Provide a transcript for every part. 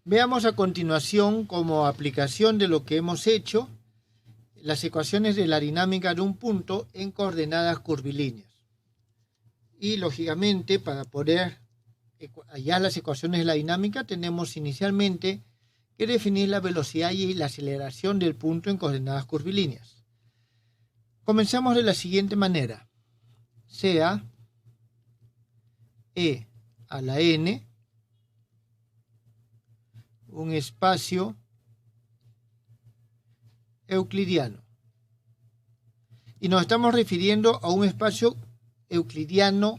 Veamos a continuación, como aplicación de lo que hemos hecho, las ecuaciones de la dinámica de un punto en coordenadas curvilíneas. Y lógicamente, para poder hallar las ecuaciones de la dinámica, tenemos inicialmente que definir la velocidad y la aceleración del punto en coordenadas curvilíneas. Comencemos de la siguiente manera. Sea E a la n un espacio euclidiano. Y nos estamos refiriendo a un espacio euclidiano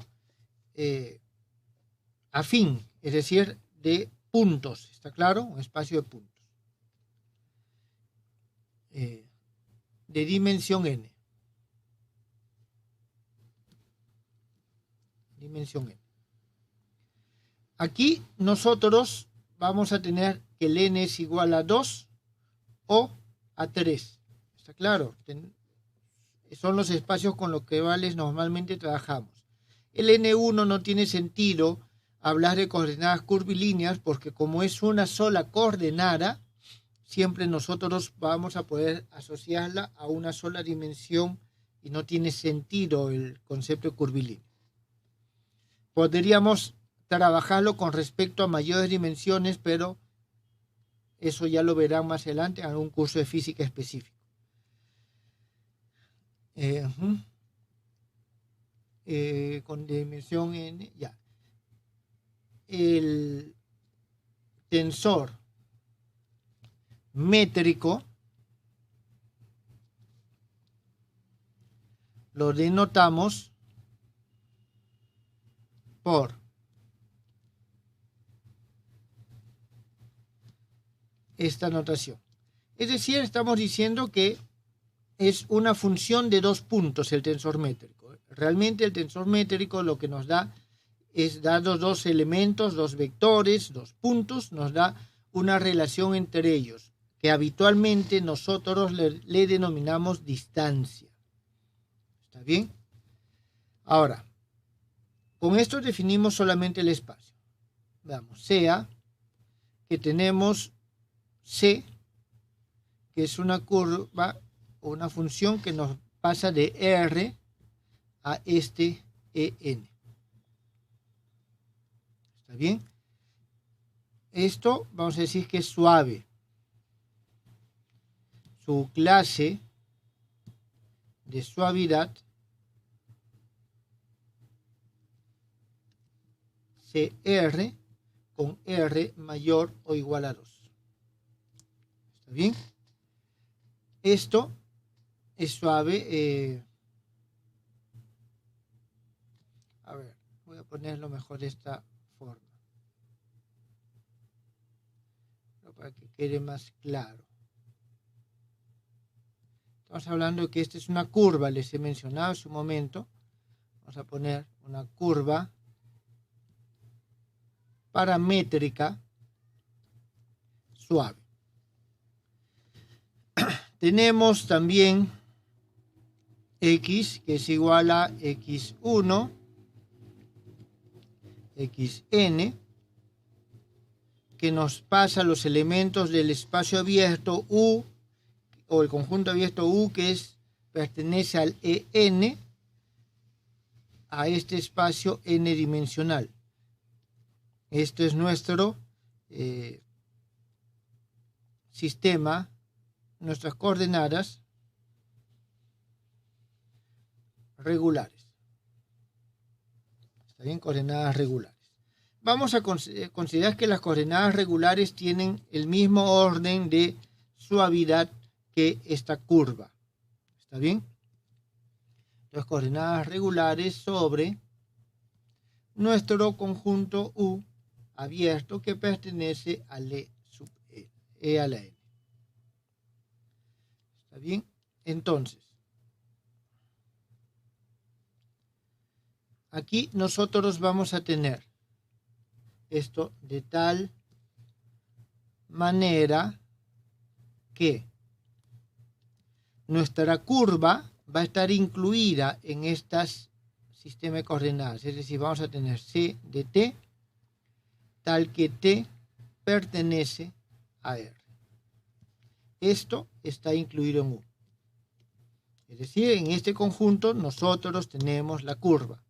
afín, es decir, de puntos. ¿Está claro? Un espacio de puntos. De dimensión n. Dimensión n. Aquí nosotros vamos a tener que el n es igual a 2 o a 3. ¿Está claro? Son los espacios con los que normalmente trabajamos. El n1 no tiene sentido hablar de coordenadas curvilíneas porque como es una sola coordenada, siempre nosotros vamos a poder asociarla a una sola dimensión y no tiene sentido el concepto curvilíneo. Podríamos trabajarlo con respecto a mayores dimensiones, pero eso ya lo verán más adelante en un curso de física específico. Con dimensión n, ya. El tensor métrico lo denotamos por esta notación. Es decir, estamos diciendo que es una función de dos puntos el tensor métrico. Realmente el tensor métrico lo que nos da es, dados dos elementos, dos vectores, dos puntos, nos da una relación entre ellos, que habitualmente nosotros le denominamos distancia. ¿Está bien? Ahora, con esto definimos solamente el espacio. Veamos, sea que tenemos C, que es una curva o una función que nos pasa de R a este EN. ¿Está bien? Esto vamos a decir que es suave. Su clase de suavidad CR con R mayor o igual a 2. ¿Está bien? Esto es suave. A ver, voy a ponerlo mejor de esta forma, para que quede más claro. Estamos hablando de que esta es una curva, les he mencionado hace un momento. Vamos a poner una curva paramétrica suave. Tenemos también X, que es igual a X1, Xn, que nos pasa los elementos del espacio abierto U, o el conjunto abierto U, que pertenece al EN, a este espacio n dimensional. Esto es nuestro sistema, nuestras coordenadas regulares. ¿Está bien? Coordenadas regulares. Vamos a considerar que las coordenadas regulares tienen el mismo orden de suavidad que esta curva. ¿Está bien? Las coordenadas regulares sobre nuestro conjunto U abierto que pertenece al E sub E, E a la N. ¿Está bien? Entonces, aquí nosotros vamos a tener esto de tal manera que nuestra curva va a estar incluida en estas sistemas de coordenadas. Es decir, vamos a tener C de T tal que T pertenece a R. Esto está incluido en U. Es decir, en este conjunto nosotros tenemos la curva.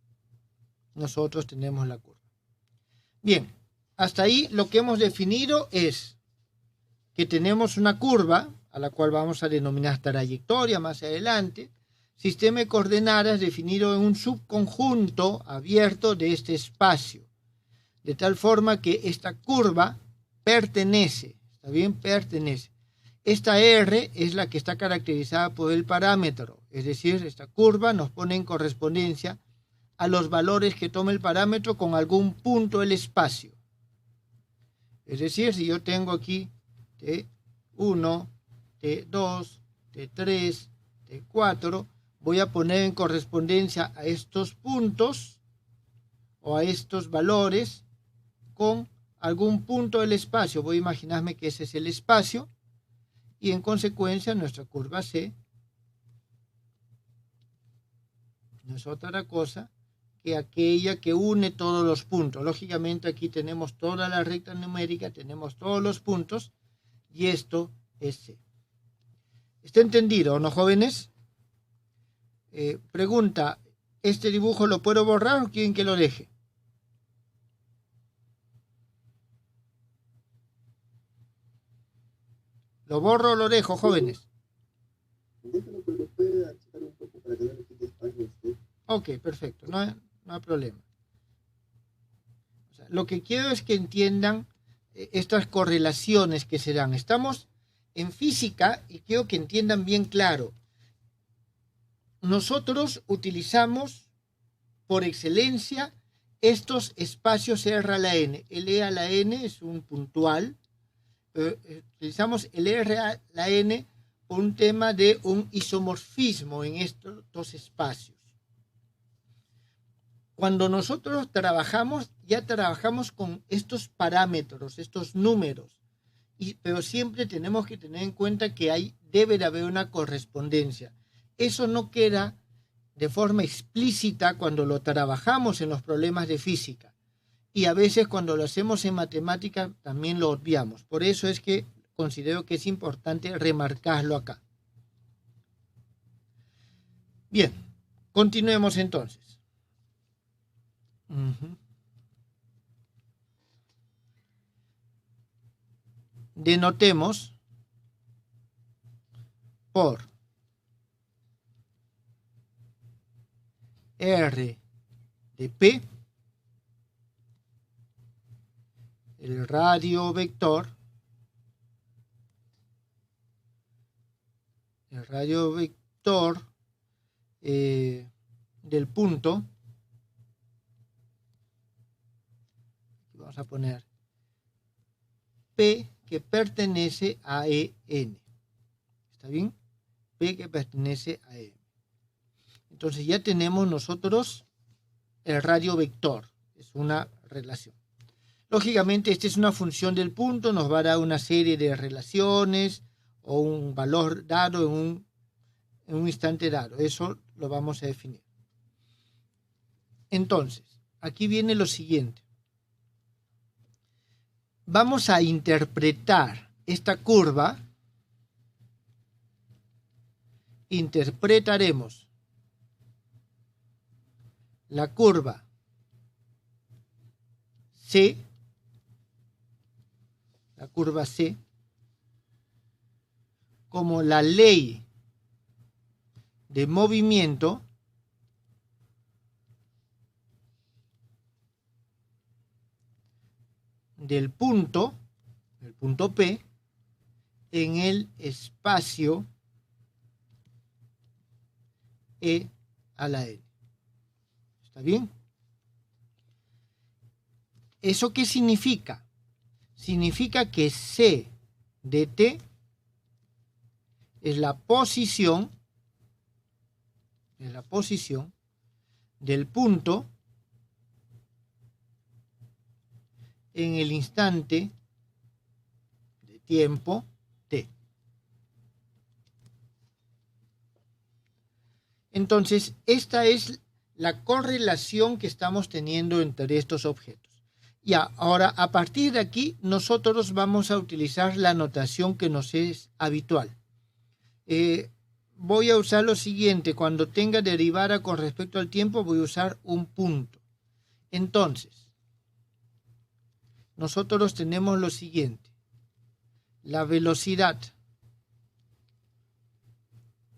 Bien, hasta ahí lo que hemos definido es que tenemos una curva, a la cual vamos a denominar trayectoria más adelante, sistema de coordenadas definido en un subconjunto abierto de este espacio, de tal forma que esta curva pertenece, ¿está bien? Pertenece. Esta R es la que está caracterizada por el parámetro, es decir, esta curva nos pone en correspondencia a los valores que toma el parámetro con algún punto del espacio. Es decir, si yo tengo aquí T1, T2, T3, T4, voy a poner en correspondencia a estos puntos o a estos valores con algún punto del espacio. Voy a imaginarme que ese es el espacio y en consecuencia nuestra curva C no es otra cosa que aquella que une todos los puntos. Lógicamente aquí tenemos toda la recta numérica, tenemos todos los puntos y esto es C. ¿Está entendido o no, jóvenes? Pregunta, ¿este dibujo lo puedo borrar o quieren que lo deje? ¿Lo borro o lo dejo, jóvenes? Déjalo, pero lo puede achicar un poco para que no le quite espacio a usted. Ok, perfecto, no hay problema. O sea, lo que quiero es que entiendan estas correlaciones que se dan. Estamos en física y quiero que entiendan bien claro. Nosotros utilizamos por excelencia estos espacios R a la N. El E a la N es un puntual. Utilizamos el R a la N por un tema de un isomorfismo en estos dos espacios. Cuando nosotros trabajamos, ya trabajamos con estos parámetros, estos números, pero siempre tenemos que tener en cuenta que debe de haber una correspondencia. Eso no queda de forma explícita cuando lo trabajamos en los problemas de física. Y a veces cuando lo hacemos en matemática también lo obviamos. Por eso es que considero que es importante remarcarlo acá. Bien, continuemos entonces. Denotemos por R de P el radio vector del punto. Vamos a poner P que pertenece a EN. ¿Está bien? P que pertenece a EN. Entonces ya tenemos nosotros el radio vector. Es una relación. Lógicamente esta es una función del punto. Nos va a dar una serie de relaciones o un valor dado en un instante dado. Eso lo vamos a definir. Entonces, aquí viene lo siguiente. Vamos a interpretar esta curva. Interpretaremos la curva C, como la ley de movimiento del punto P en el espacio E a la N. ¿Está bien? ¿Eso qué significa? Significa que C de T es la posición del punto en el instante de tiempo T. Entonces, esta es la correlación que estamos teniendo entre estos objetos. Ya, ahora a partir de aquí nosotros vamos a utilizar la notación que nos es habitual. Voy a usar lo siguiente: cuando tenga derivada con respecto al tiempo voy a usar un punto. Entonces, nosotros tenemos lo siguiente: la velocidad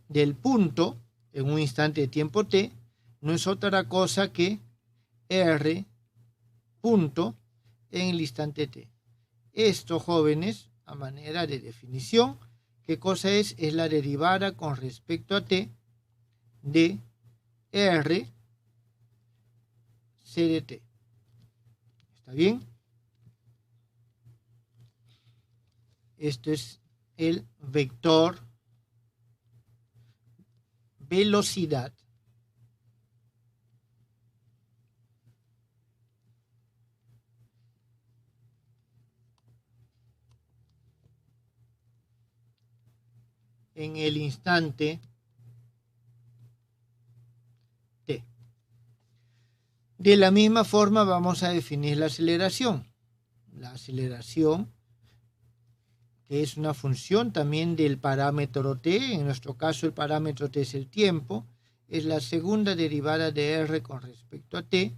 del punto en un instante de tiempo t no es otra cosa que r punto en el instante t. Esto, jóvenes, a manera de definición, ¿qué cosa es? Es la derivada con respecto a t de r c de t. ¿Está bien? Esto es el vector velocidad en el instante t. De la misma forma vamos a definir la aceleración. La aceleración, que es una función también del parámetro t, en nuestro caso el parámetro t es el tiempo, es la segunda derivada de r con respecto a t,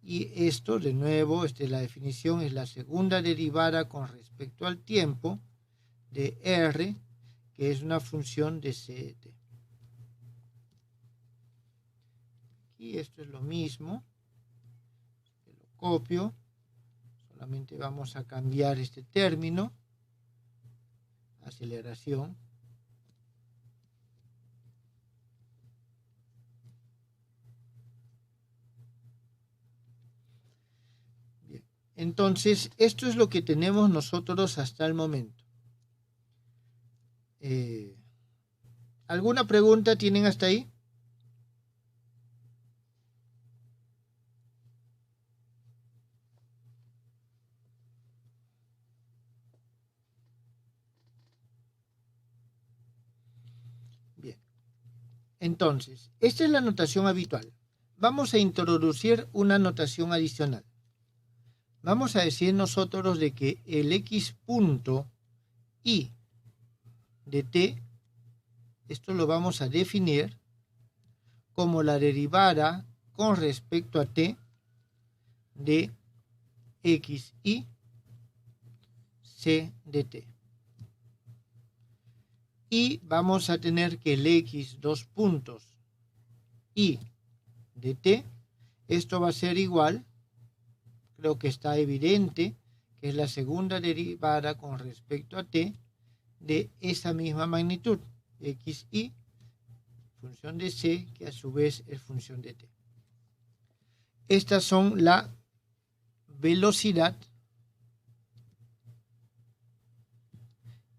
y esto, de nuevo, esta es la definición, es la segunda derivada con respecto al tiempo de r, que es una función de c de t. Y esto es lo mismo, lo copio, solamente vamos a cambiar este término, aceleración, bien. Entonces esto es lo que tenemos nosotros hasta el momento. ¿Alguna pregunta tienen hasta ahí? Bien. Entonces, esta es la notación habitual. Vamos a introducir una notación adicional. Vamos a decir nosotros de que el x punto i de t, esto lo vamos a definir como la derivada con respecto a t de xi c de t. Y vamos a tener que el x dos puntos i de t, esto va a ser igual, creo que está evidente, que es la segunda derivada con respecto a t de esa misma magnitud, xi, función de c, que a su vez es función de t. Estas son la velocidad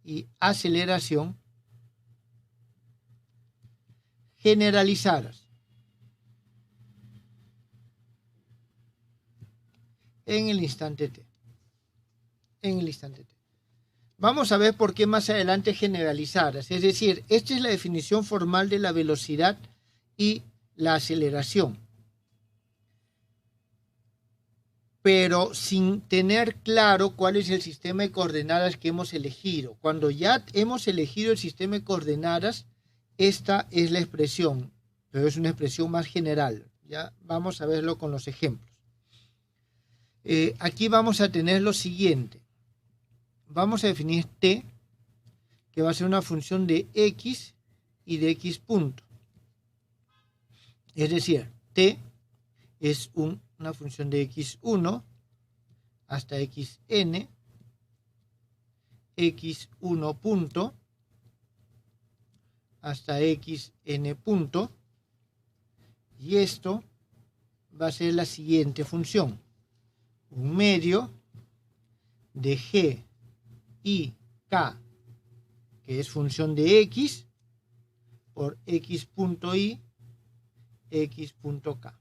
y aceleración generalizadas en el instante t. Vamos a ver por qué más adelante generalizadas. Es decir, esta es la definición formal de la velocidad y la aceleración, pero sin tener claro cuál es el sistema de coordenadas que hemos elegido. Cuando ya hemos elegido el sistema de coordenadas, esta es la expresión, pero es una expresión más general. Ya vamos a verlo con los ejemplos. Aquí vamos a tener lo siguiente. Vamos a definir t, que va a ser una función de x y de x punto. Es decir, t es una función de x1 hasta xn, x1 punto hasta xn punto, y esto va a ser la siguiente función: un medio de g y k, que es función de x, por x punto y, x punto k.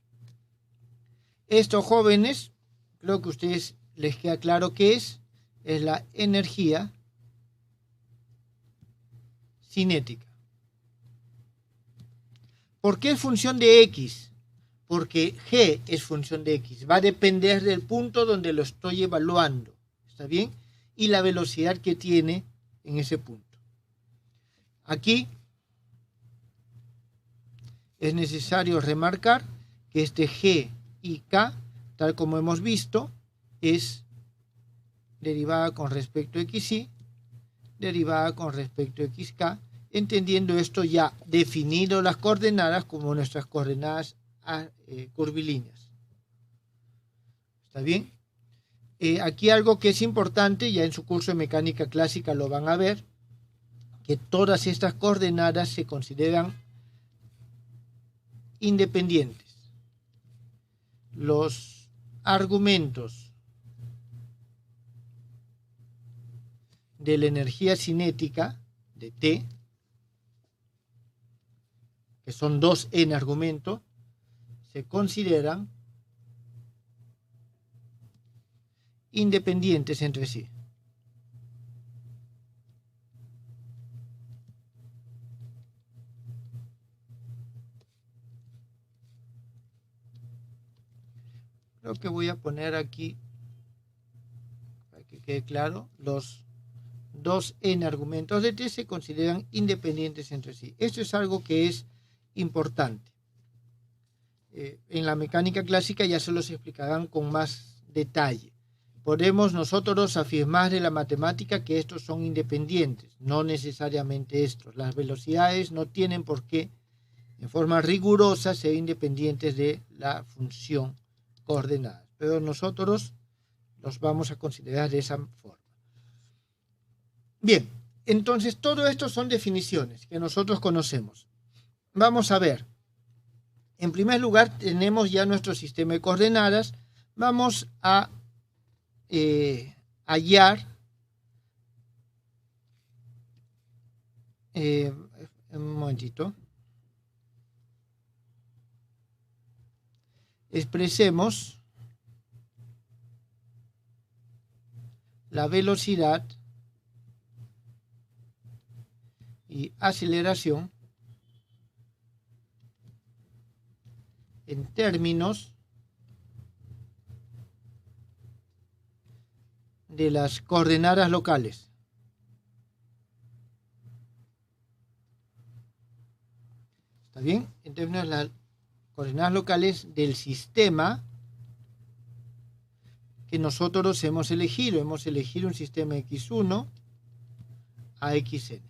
Esto, jóvenes, creo que a ustedes les queda claro qué es la energía cinética. ¿Por qué es función de x? porque G es función de X, va a depender del punto donde lo estoy evaluando, ¿está bien? Y la velocidad que tiene en ese punto. Aquí es necesario remarcar que este G y K, tal como hemos visto, es derivada con respecto a XY, derivada con respecto a XK, entendiendo esto ya definido las coordenadas como nuestras coordenadas curvilíneas. ¿Está bien? Aquí algo que es importante, ya en su curso de mecánica clásica lo van a ver, que todas estas coordenadas se consideran independientes. Los argumentos de la energía cinética de T, que son 2n argumentos, se consideran independientes entre sí. Creo que voy a poner aquí, para que quede claro, los 2n argumentos de T se consideran independientes entre sí. Esto es algo que es importante. En la mecánica clásica ya se los explicarán con más detalle. Podemos nosotros afirmar de la matemática que estos son independientes, no necesariamente estos. Las velocidades no tienen por qué, en forma rigurosa, ser independientes de la función coordenada, pero nosotros los vamos a considerar de esa forma. Bien, entonces todo esto son definiciones que nosotros conocemos. Vamos a ver. En primer lugar, tenemos ya nuestro sistema de coordenadas. Vamos a hallar un momentito. Expresemos la velocidad y aceleración en términos de las coordenadas locales. ¿Está bien? En términos de las coordenadas locales del sistema que nosotros hemos elegido. Hemos elegido un sistema X1 a Xn.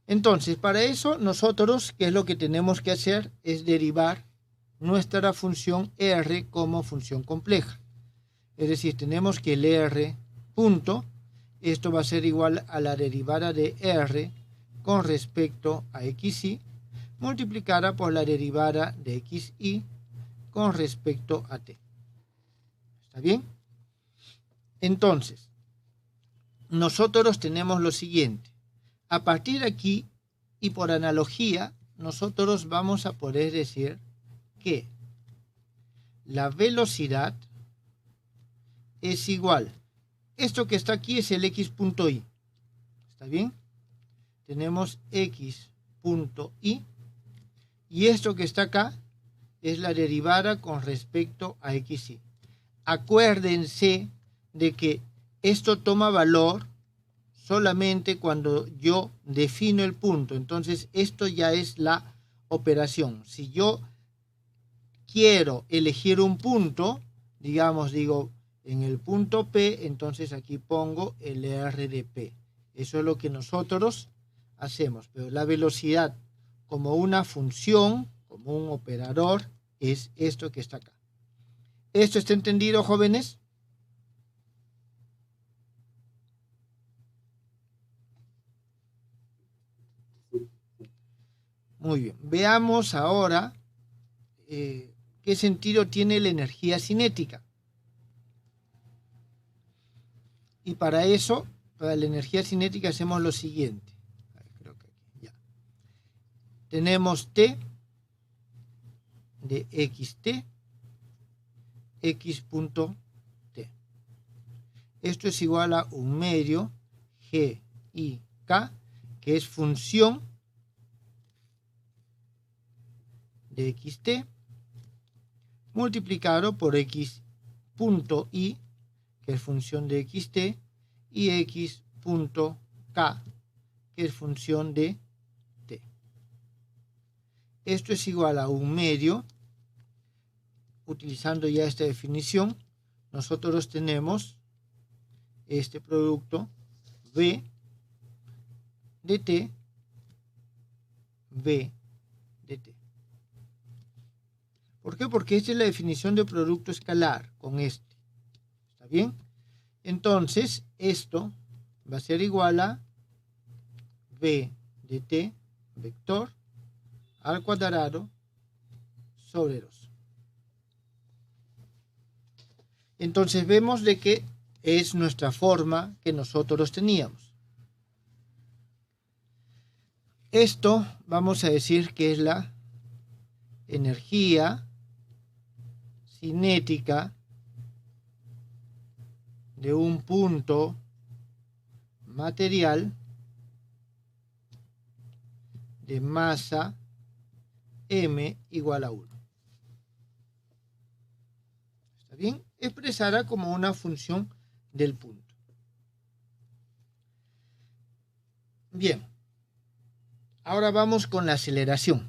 Entonces, para eso nosotros, ¿qué es lo que tenemos que hacer? Es derivar nuestra función R como función compleja. Es decir, tenemos que el R punto, esto va a ser igual a la derivada de R con respecto a XY, multiplicada por la derivada de XY con respecto a T. ¿Está bien? Entonces, nosotros tenemos lo siguiente. A partir de aquí, y por analogía, nosotros vamos a poder decir que la velocidad es igual. Esto que está aquí es el X punto Y. ¿Está bien? Tenemos X punto Y. Y esto que está acá es la derivada con respecto a XY. Acuérdense de que esto toma valor solamente cuando yo defino el punto. Entonces, esto ya es la operación. Si yo quiero elegir un punto, digamos, digo, en el punto P, entonces aquí pongo el R de P. Eso es lo que nosotros hacemos. Pero la velocidad como una función, como un operador, es esto que está acá. ¿Esto está entendido, jóvenes? Muy bien. Veamos ahora qué sentido tiene la energía cinética. Y para eso, para la energía cinética, hacemos lo siguiente. Creo que aquí, ya. Tenemos T de XT, X punto T. Esto es igual a un medio G I K, que es función de XT multiplicado por x punto y, que es función de xt, y x punto k, que es función de t. Esto es igual a 1/2. Utilizando ya esta definición, nosotros tenemos este producto v de t, v de t. ¿Por qué? Porque esta es la definición de producto escalar con este. ¿Está bien? Entonces, esto va a ser igual a v de t, vector, al cuadrado sobre 2. Entonces vemos de que es nuestra forma que nosotros teníamos. Esto vamos a decir que es la energía cinética de un punto material de masa m igual a 1. ¿Está bien? Expresada como una función del punto. Bien. Ahora vamos con la aceleración.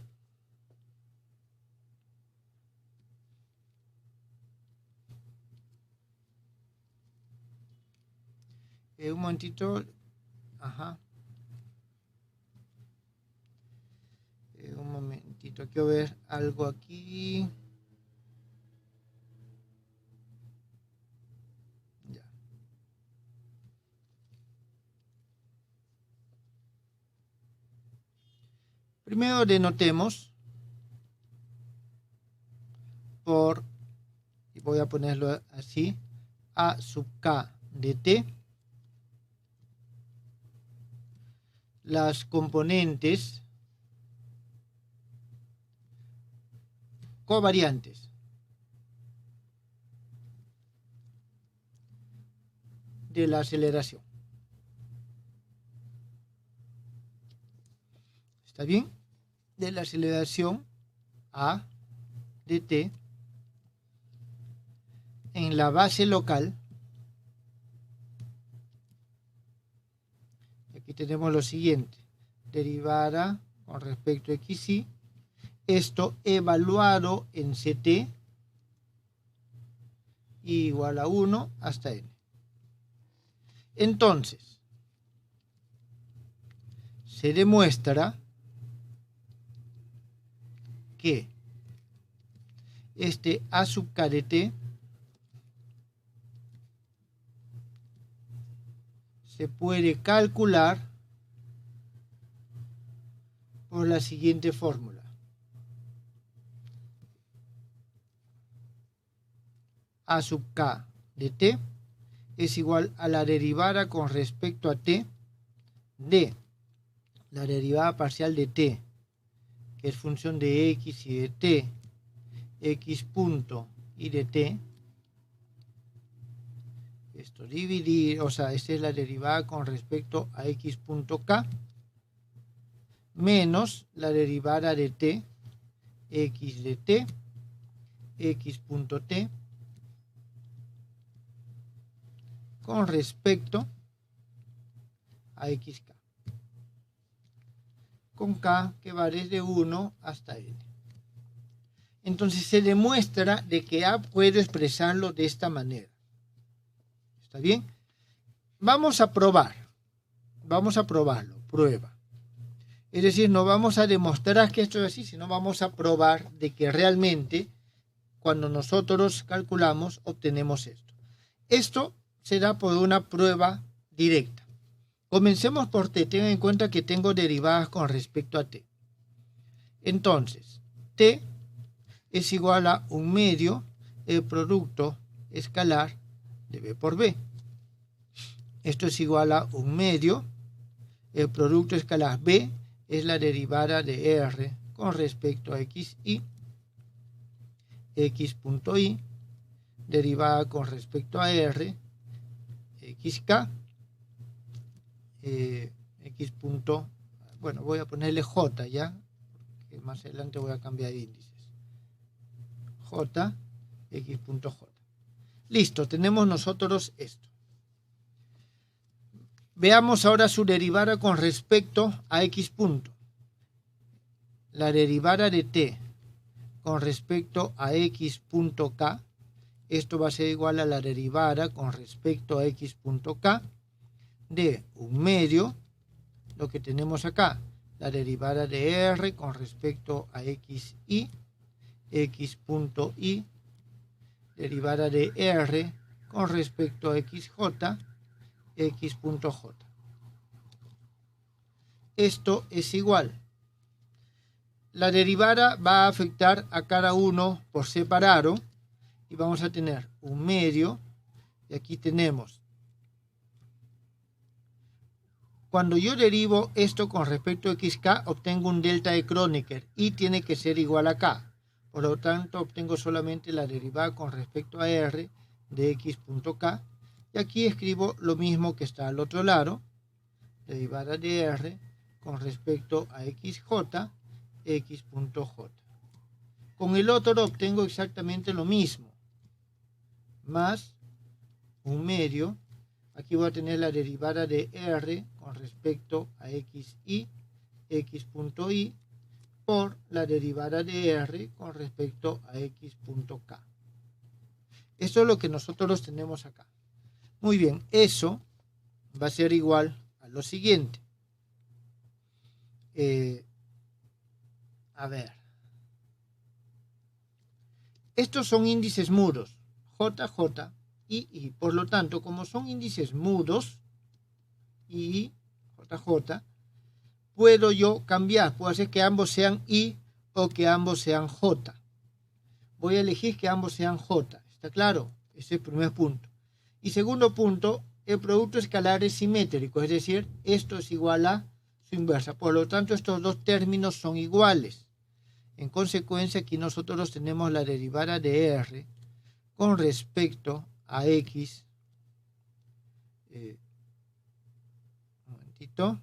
Un momentito. Ajá. Un momentito. Quiero ver algo aquí. Ya. Primero denotemos por, y voy a ponerlo así, a sub k de t, las componentes covariantes de la aceleración. ¿Está bien? De la aceleración a de t en la base local. Aquí tenemos lo siguiente: derivada con respecto a xy, esto evaluado en ct igual a 1 hasta n. Entonces, se demuestra que este a sub k de t se puede calcular por la siguiente fórmula. A sub k de t es igual a la derivada con respecto a t de la derivada parcial de t, que es función de x y de t, x punto y de t. Esto dividir, o sea, esta es la derivada con respecto a x punto k, menos la derivada de t, x de t, x punto t, con respecto a xk, con k que va desde 1 hasta n. Entonces se demuestra de que a puedo expresarlo de esta manera. ¿Está bien? Vamos a probar. Vamos a probarlo. Prueba. Es decir, no vamos a demostrar que esto es así, sino vamos a probar de que realmente cuando nosotros calculamos obtenemos esto. Esto se da por una prueba directa. Comencemos por t. Tengan en cuenta que tengo derivadas con respecto a t. Entonces, t es igual a 1/2 el producto escalar de b por b. Esto es igual a 1/2 el producto escalar b es la derivada de r con respecto a xy, x punto y, derivada con respecto a r, xk, x punto, bueno, voy a ponerle j ya, que más adelante voy a cambiar índices. J x punto j. Listo, tenemos nosotros esto. Veamos ahora su derivada con respecto a x punto. La derivada de t con respecto a x punto k, esto va a ser igual a la derivada con respecto a x punto k de 1/2, lo que tenemos acá, la derivada de r con respecto a xy, x punto y, derivada de r con respecto a xj, x punto j. Esto es igual. La derivada va a afectar a cada uno por separado y vamos a tener 1/2 y aquí tenemos. Cuando yo derivo esto con respecto a xk, obtengo un delta de Kronecker y tiene que ser igual a k. Por lo tanto, obtengo solamente la derivada con respecto a r de x punto k. Y aquí escribo lo mismo que está al otro lado. Derivada de r con respecto a xj, x punto j. Con el otro obtengo exactamente lo mismo. Más 1/2. Aquí voy a tener la derivada de r con respecto a xy, x punto y, por la derivada de r con respecto a x punto k. Eso es lo que nosotros tenemos acá. Muy bien, eso va a ser igual a lo siguiente. A ver. Estos son índices mudos, JJ y I. Por lo tanto, como son índices mudos, I, JJ, puedo yo cambiar. Puedo hacer que ambos sean I o que ambos sean J. Voy a elegir que ambos sean J. ¿Está claro? Ese es el primer punto. Y segundo punto, el producto escalar es simétrico. Es decir, esto es igual a su inversa. Por lo tanto, estos dos términos son iguales. En consecuencia, aquí nosotros tenemos la derivada de R con respecto a X. Un momentito.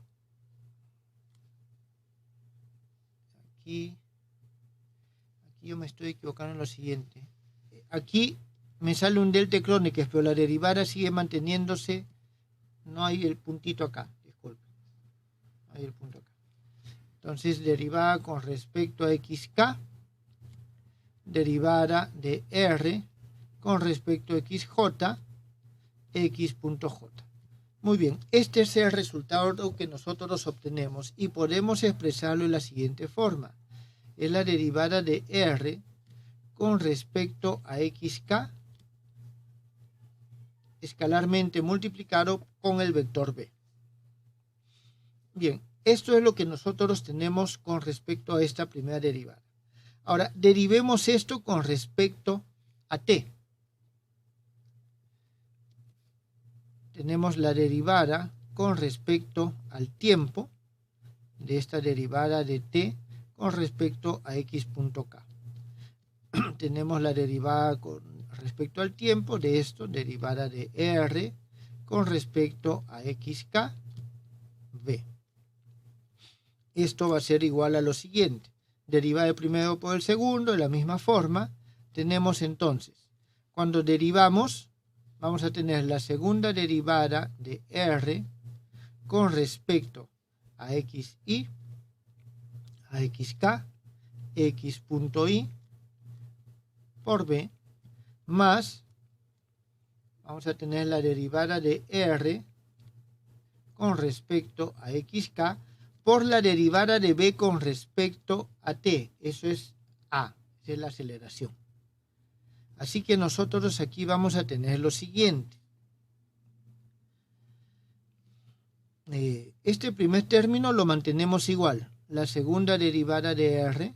Aquí yo me estoy equivocando en lo siguiente. Aquí me sale un delta Kronecker, pero la derivada sigue manteniéndose. No hay el puntito acá, disculpe. No hay el punto acá. Entonces, derivada con respecto a xk, derivada de r con respecto a xj, x punto j. Muy bien, este es el resultado que nosotros obtenemos y podemos expresarlo en la siguiente forma. Es la derivada de r con respecto a xk escalarmente multiplicado con el vector b. Bien, esto es lo que nosotros tenemos con respecto a esta primera derivada. Ahora, derivemos esto con respecto a t. Tenemos la derivada con respecto al tiempo de esta derivada de t con respecto a x punto k. Tenemos la derivada con respecto al tiempo de esto, derivada de r con respecto a xk b. Esto va a ser igual a lo siguiente. Derivada del primero por el segundo, de la misma forma, tenemos entonces, cuando derivamos, vamos a tener la segunda derivada de r con respecto a xy, a xk, x punto y, por b, más, vamos a tener la derivada de r con respecto a xk, por la derivada de b con respecto a t. Eso es a, esa es la aceleración. Así que nosotros aquí vamos a tener lo siguiente. Este primer término lo mantenemos igual. La segunda derivada de r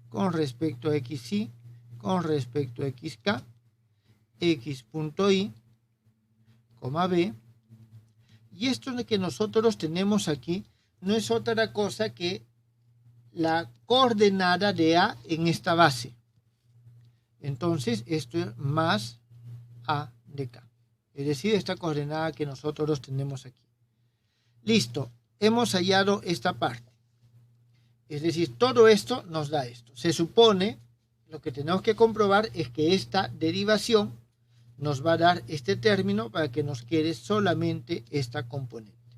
con respecto a xy, con respecto a xk, x punto y, b. Y esto que nosotros tenemos aquí no es otra cosa que la coordenada de A en esta base. Entonces, esto es más A de K. Es decir, esta coordenada que nosotros tenemos aquí. Listo, hemos hallado esta parte. Es decir, todo esto nos da esto. Se supone, lo que tenemos que comprobar es que esta derivación nos va a dar este término para que nos quede solamente esta componente.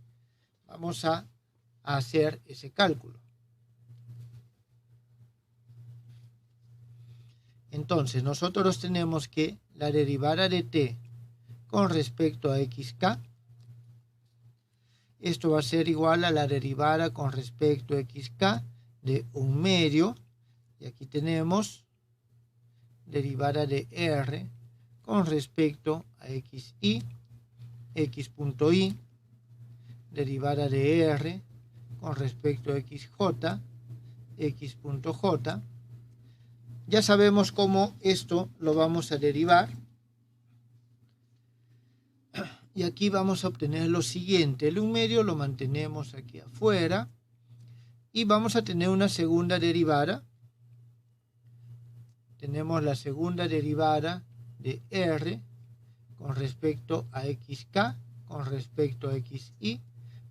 Vamos a hacer ese cálculo. Entonces, nosotros tenemos que la derivada de t con respecto a xk, esto va a ser igual a la derivada con respecto a xk de 1/2, y aquí tenemos derivada de r con respecto a xi, x.i, derivada de r con respecto a xj, x.j. Ya sabemos cómo esto lo vamos a derivar. Y aquí vamos a obtener lo siguiente. El 1/2 lo mantenemos aquí afuera. Y vamos a tener una segunda derivada. Tenemos la segunda derivada de r con respecto a xk, con respecto a xi,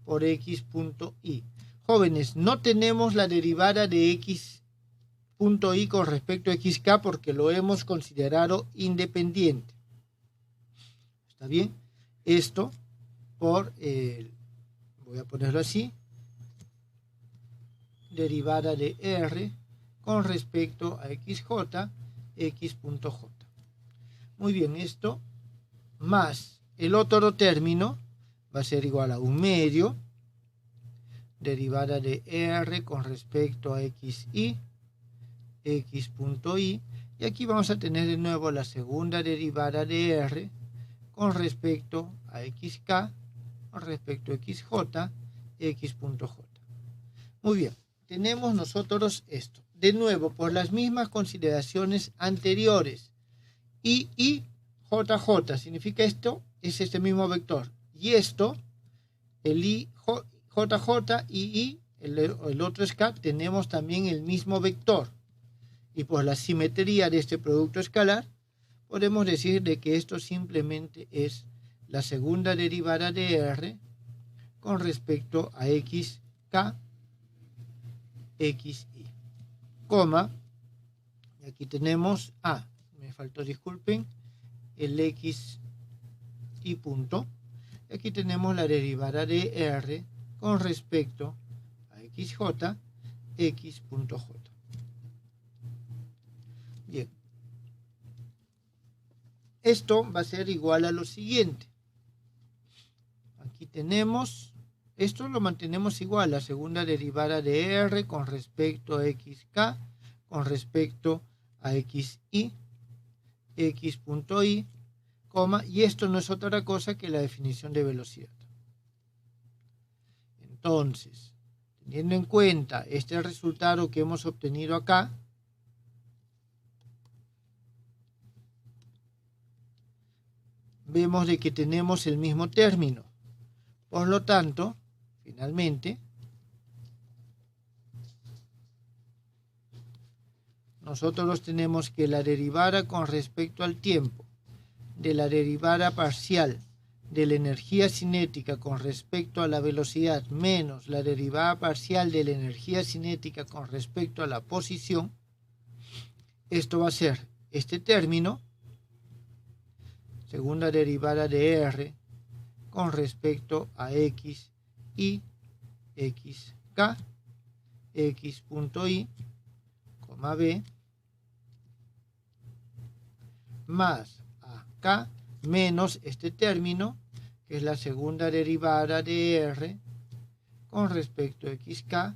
por x.i. Jóvenes, no tenemos la derivada de x.i con respecto a xk porque lo hemos considerado independiente. ¿Está bien? Esto por, voy a ponerlo así, derivada de r con respecto a xj, x.j. Muy bien, esto más el otro término va a ser igual a 1/2, derivada de r con respecto a xi, x.i, y aquí vamos a tener de nuevo la segunda derivada de r con respecto a xk, con respecto a xj, x.j. Muy bien, tenemos nosotros esto. De nuevo, por las mismas consideraciones anteriores, i, jj, significa esto, es este mismo vector. Y esto, el i, jj, y el otro es k, tenemos también el mismo vector. Y por la simetría de este producto escalar, podemos decir de que esto simplemente es la segunda derivada de r con respecto a xk, xi, coma, y aquí tenemos, me faltó, disculpen, el x y punto, y aquí tenemos la derivada de r con respecto a xj, x.j. Bien, esto va a ser igual a lo siguiente. Aquí tenemos, esto lo mantenemos igual, la segunda derivada de r con respecto a xk, con respecto a xi, x.i, coma, y esto no es otra cosa que la definición de velocidad. Entonces, teniendo en cuenta este resultado que hemos obtenido acá, vemos de que tenemos el mismo término. Por lo tanto, finalmente, nosotros tenemos que la derivada con respecto al tiempo de la derivada parcial de la energía cinética con respecto a la velocidad menos la derivada parcial de la energía cinética con respecto a la posición, esto va a ser este término, segunda derivada de r con respecto a x y xk, x.i, b, más acá menos este término, que es la segunda derivada de r con respecto a xk,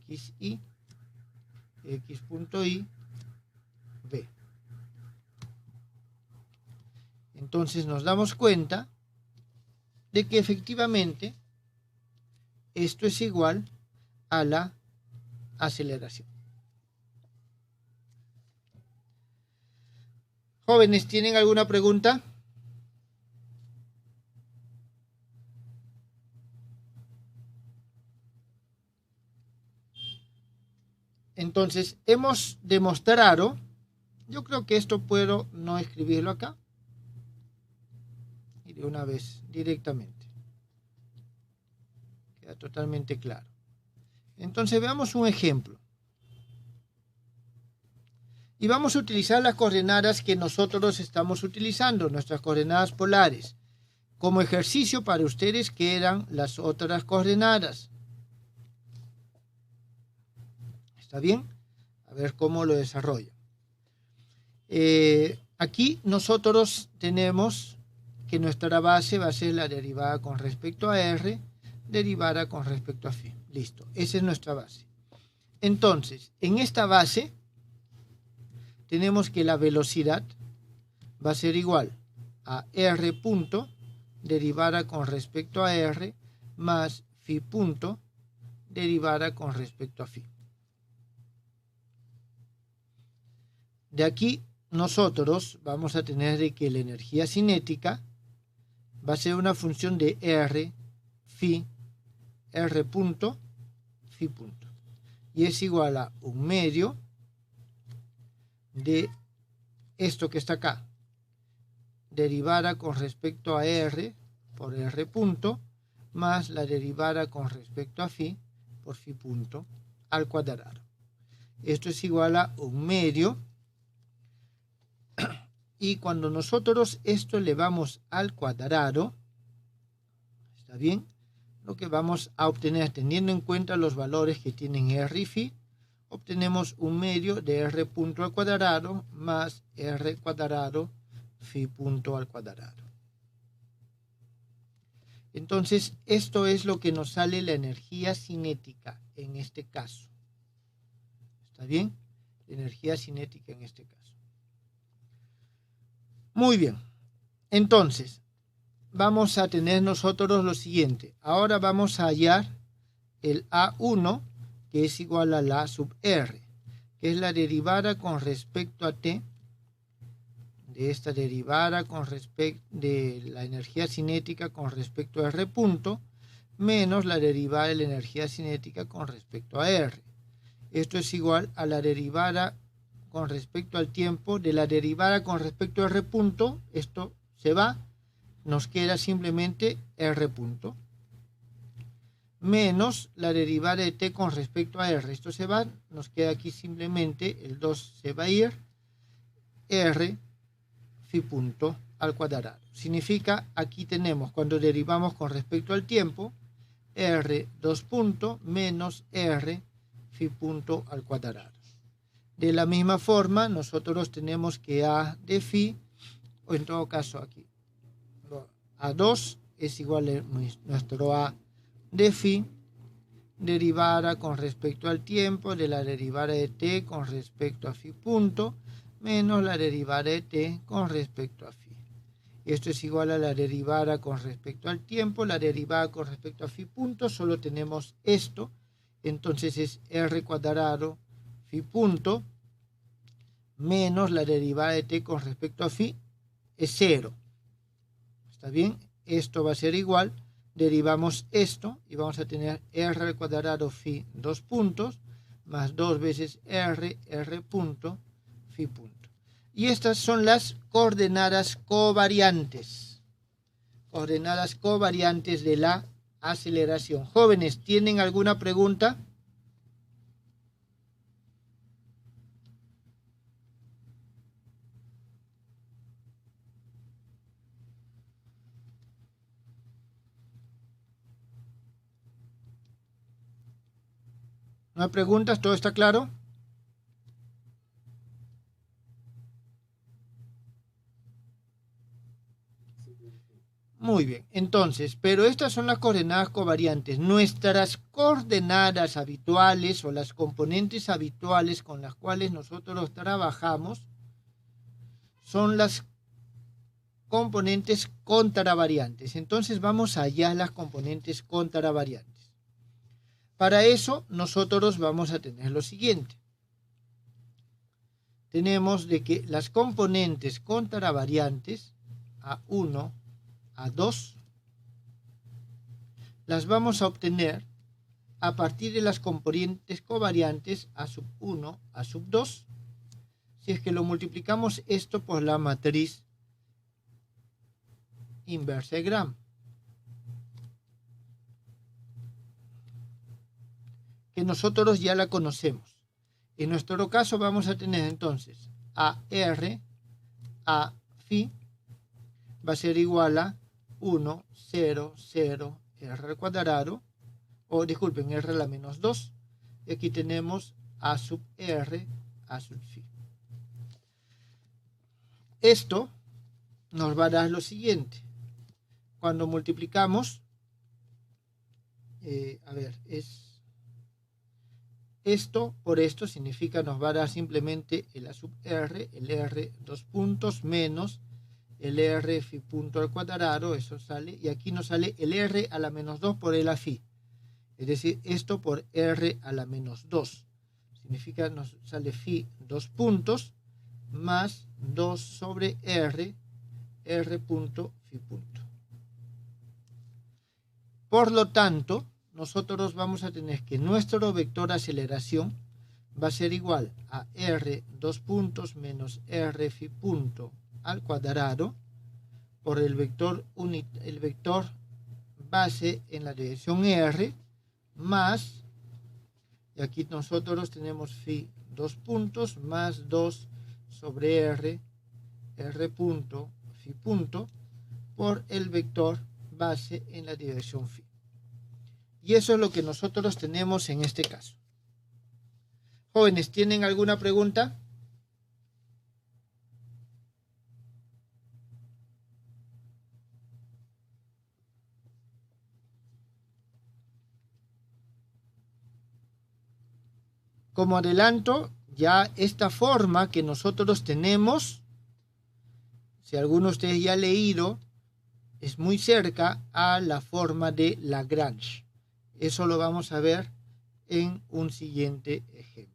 xi, x.i, b. Entonces nos damos cuenta de que efectivamente esto es igual a la aceleración. Jóvenes, ¿tienen alguna pregunta? Entonces, hemos demostrado, yo creo que esto puedo no escribirlo acá, y de una vez, directamente. Queda totalmente claro. Entonces, veamos un ejemplo. Y vamos a utilizar las coordenadas que nosotros estamos utilizando, nuestras coordenadas polares, como ejercicio para ustedes que eran las otras coordenadas. ¿Está bien? A ver cómo lo desarrolla. Aquí nosotros tenemos que nuestra base va a ser la derivada con respecto a R, derivada con respecto a phi. Listo, esa es nuestra base. Entonces, en esta base tenemos que la velocidad va a ser igual a R punto derivada con respecto a R más phi punto derivada con respecto a phi. De aquí nosotros vamos a tener de que la energía cinética va a ser una función de R, phi, R punto, phi punto. Y es igual a un medio de esto que está acá, derivada con respecto a R por R punto, más la derivada con respecto a phi por phi punto al cuadrado. Esto es igual a un medio. Y cuando nosotros esto elevamos al cuadrado, ¿está bien? Lo que vamos a obtener, teniendo en cuenta los valores que tienen R y phi, obtenemos un medio de R punto al cuadrado más R cuadrado phi punto al cuadrado. Entonces, esto es lo que nos sale la energía cinética en este caso. ¿Está bien? La energía cinética en este caso. Muy bien, entonces vamos a tener nosotros lo siguiente. Ahora vamos a hallar el A1, que es igual a la sub R, que es la derivada con respecto a T, de esta derivada con respecto de la energía cinética con respecto a R punto, menos la derivada de la energía cinética con respecto a R. Esto es igual a la derivada con respecto al tiempo de la derivada con respecto a R punto, esto se va, nos queda simplemente R punto, menos la derivada de T con respecto a R, esto se va, nos queda aquí simplemente, el 2 se va a ir, R phi punto al cuadrado. Significa, aquí tenemos, cuando derivamos con respecto al tiempo, R 2 punto menos R phi punto al cuadrado. De la misma forma, nosotros tenemos que A de phi, o en todo caso aquí, A2 es igual a nuestro A de phi, derivada con respecto al tiempo de la derivada de T con respecto a phi punto, menos la derivada de T con respecto a phi. Esto es igual a la derivada con respecto al tiempo, la derivada con respecto a phi punto, solo tenemos esto, entonces es R cuadrado phi punto menos la derivada de T con respecto a phi es 0. ¿Está bien? Esto va a ser igual, derivamos esto y vamos a tener R al cuadrado phi 2 puntos más 2 veces R punto phi punto. Y estas son las coordenadas covariantes. Coordenadas covariantes de la aceleración. Jóvenes, ¿tienen alguna pregunta? ¿No hay preguntas? ¿Todo está claro? Muy bien, entonces, pero estas son las coordenadas covariantes. Nuestras coordenadas habituales o las componentes habituales con las cuales nosotros trabajamos son las componentes contravariantes. Entonces vamos allá a las componentes contravariantes. Para eso nosotros vamos a tener lo siguiente. Tenemos de que las componentes contravariantes A1, A2, las vamos a obtener a partir de las componentes covariantes A sub 1, A sub 2, si es que lo multiplicamos esto por la matriz inversa de Gram, que nosotros ya la conocemos. En nuestro caso vamos a tener entonces AR a phi va a ser igual a 1, 0, 0, R al cuadrado, o disculpen, R a la menos 2. Y aquí tenemos A sub R a sub phi. Esto nos va a dar lo siguiente. Cuando multiplicamos, es esto por esto, significa nos va a dar simplemente el A sub R, el R dos puntos, menos el R phi punto al cuadrado, eso sale, y aquí nos sale el R a la menos 2 por el A phi. Es decir, esto por R a la menos 2. Significa nos sale phi dos puntos más 2 sobre R, R punto phi punto. Por lo tanto, nosotros vamos a tener que nuestro vector de aceleración va a ser igual a R dos puntos menos R phi punto al cuadrado por el vector base en la dirección R más, y aquí nosotros tenemos phi dos puntos más 2 sobre R, R punto phi punto por el vector base en la dirección phi. Y eso es lo que nosotros tenemos en este caso. Jóvenes, ¿tienen alguna pregunta? Como adelanto, ya esta forma que nosotros tenemos, si alguno de ustedes ya ha leído, es muy cerca a la forma de Lagrange. Eso lo vamos a ver en un siguiente ejemplo.